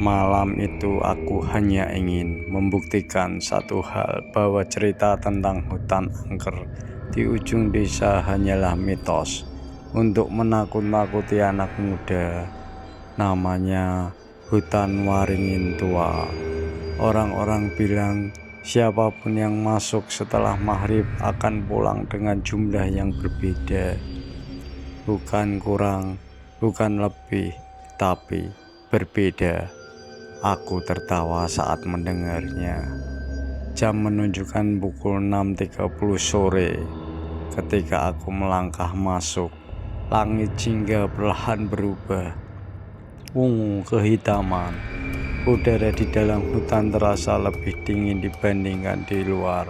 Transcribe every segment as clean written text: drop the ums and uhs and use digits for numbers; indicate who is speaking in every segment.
Speaker 1: Malam itu aku hanya ingin membuktikan satu hal, bahwa cerita tentang hutan angker di ujung desa hanyalah mitos untuk menakut-nakuti anak muda. Namanya hutan waringin tua. Orang-orang bilang siapapun yang masuk setelah maghrib akan pulang dengan jumlah yang berbeda. Bukan kurang, bukan lebih, tapi berbeda. Aku tertawa saat mendengarnya. Jam menunjukkan pukul 6.30 sore. Ketika aku melangkah masuk, langit jingga perlahan berubah ungu kehitaman. Udara di dalam hutan terasa lebih dingin dibandingkan di luar.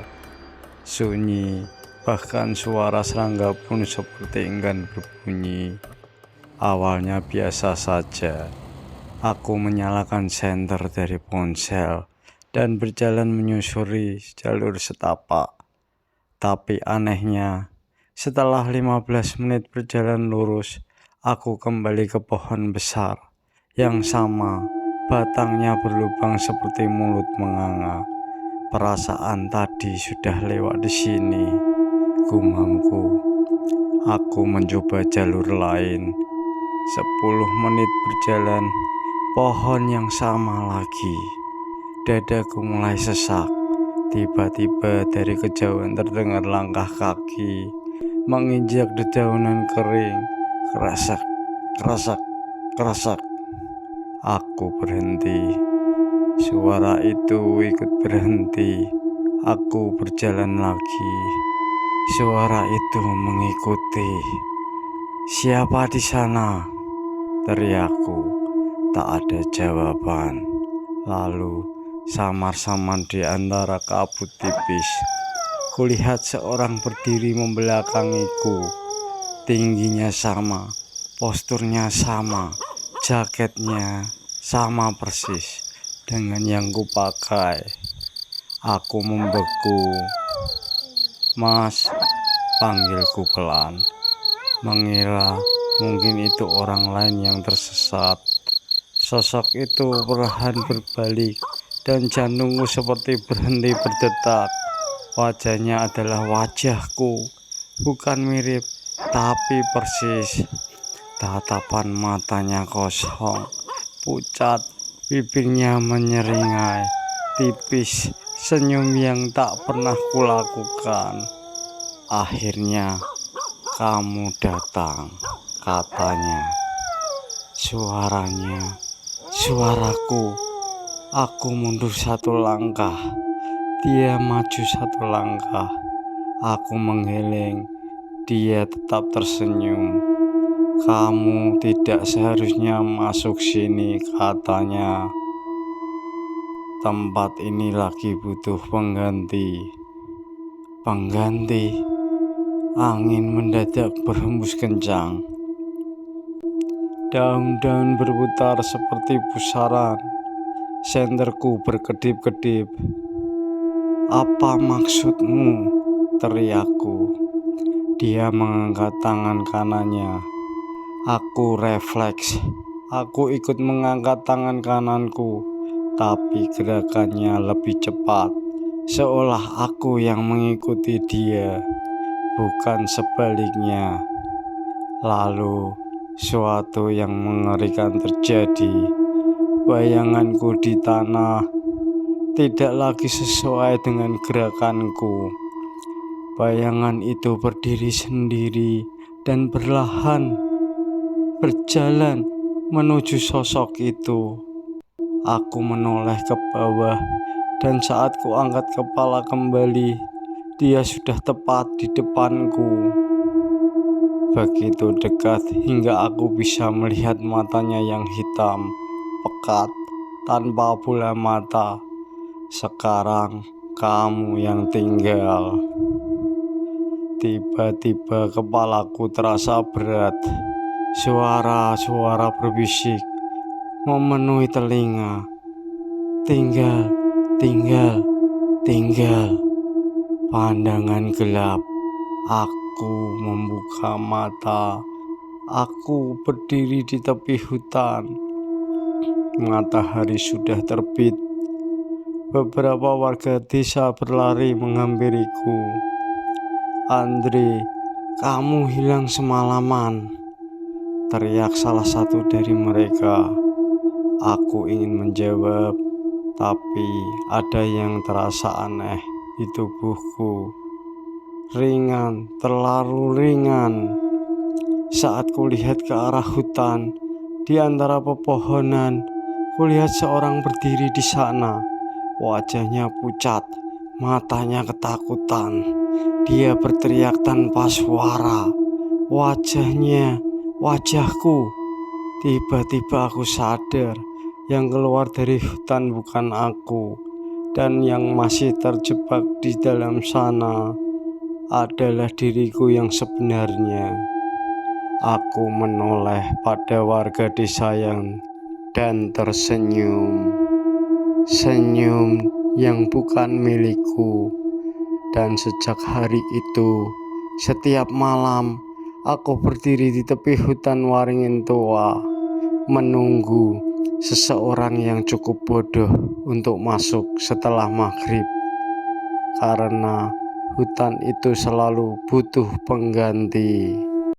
Speaker 1: Sunyi, bahkan suara serangga pun seperti enggan berbunyi. Awalnya biasa saja. Aku menyalakan senter dari ponsel dan berjalan menyusuri jalur setapak. Tapi anehnya, setelah 15 menit berjalan lurus, aku kembali ke pohon besar yang sama, batangnya berlubang seperti mulut menganga. Perasaan tadi sudah lewat di sini, gumamku. Aku mencoba jalur lain. 10 menit berjalan, pohon yang sama lagi. Dadaku mulai sesak. Tiba-tiba dari kejauhan terdengar langkah kaki menginjak dedaunan kering. Kerasak, kerasak, kerasak. Aku berhenti. Suara itu ikut berhenti. Aku berjalan lagi. Suara itu mengikuti. "Siapa di sana?" teriakku. Tak ada jawaban. Lalu samar-samar di antara kabut tipis, kulihat seorang berdiri membelakangiku. Tingginya sama, posturnya sama, jaketnya sama persis dengan yang kupakai. Aku membeku. "Mas," panggilku pelan, mengira mungkin itu orang lain yang tersesat. Sosok itu perlahan berbalik dan jantungku seperti berhenti berdetak. Wajahnya adalah wajahku, bukan mirip, tapi persis. Tatapan matanya kosong, pucat, bibirnya menyeringai, tipis, senyum yang tak pernah kulakukan. "Akhirnya kamu datang," katanya. Suaranya, suaraku. Aku mundur satu langkah, dia maju satu langkah. Aku menggeleng, dia tetap tersenyum. "Kamu tidak seharusnya masuk sini," katanya. "Tempat ini lagi butuh pengganti." Pengganti. Angin mendadak berhembus kencang. Daun-daun berputar seperti pusaran. Senterku berkedip-kedip. "Apa maksudmu?" teriakku. Dia mengangkat tangan kanannya. Aku refleks. Aku ikut mengangkat tangan kananku, tapi gerakannya lebih cepat, seolah aku yang mengikuti dia, bukan sebaliknya. Lalu suatu yang mengerikan terjadi. Bayanganku di tanah tidak lagi sesuai dengan gerakanku. Bayangan itu berdiri sendiri dan perlahan berjalan menuju sosok itu. Aku menoleh ke bawah, dan saat ku angkat kepala kembali, dia sudah tepat di depanku. Begitu dekat hingga aku bisa melihat matanya yang hitam, pekat, tanpa bola mata. "Sekarang kamu yang tinggal." Tiba-tiba kepalaku terasa berat. Suara-suara berbisik memenuhi telinga. "Tinggal, tinggal, tinggal." Pandangan gelap. Aku membuka mata. Aku berdiri di tepi hutan. matahari sudah terbit. Beberapa warga desa berlari menghampiriku. "Andre, kamu hilang semalaman," teriak salah satu dari mereka. Aku ingin menjawab, tapi ada yang terasa aneh di tubuhku. Ringan, terlalu ringan. Saat kulihat ke arah hutan, di antara pepohonan, kulihat seorang berdiri di sana. Wajahnya pucat, matanya ketakutan. Dia berteriak tanpa suara. Wajahku. Tiba-tiba aku sadar, yang keluar dari hutan bukan aku, dan yang masih terjebak di dalam sana adalah diriku yang sebenarnya. Aku menoleh pada warga desa dan tersenyum. Senyum yang bukan milikku. Dan sejak hari itu, setiap malam aku berdiri di tepi hutan waringin tua, menunggu seseorang yang cukup bodoh untuk masuk setelah maghrib. Karena hutan itu selalu butuh pengganti.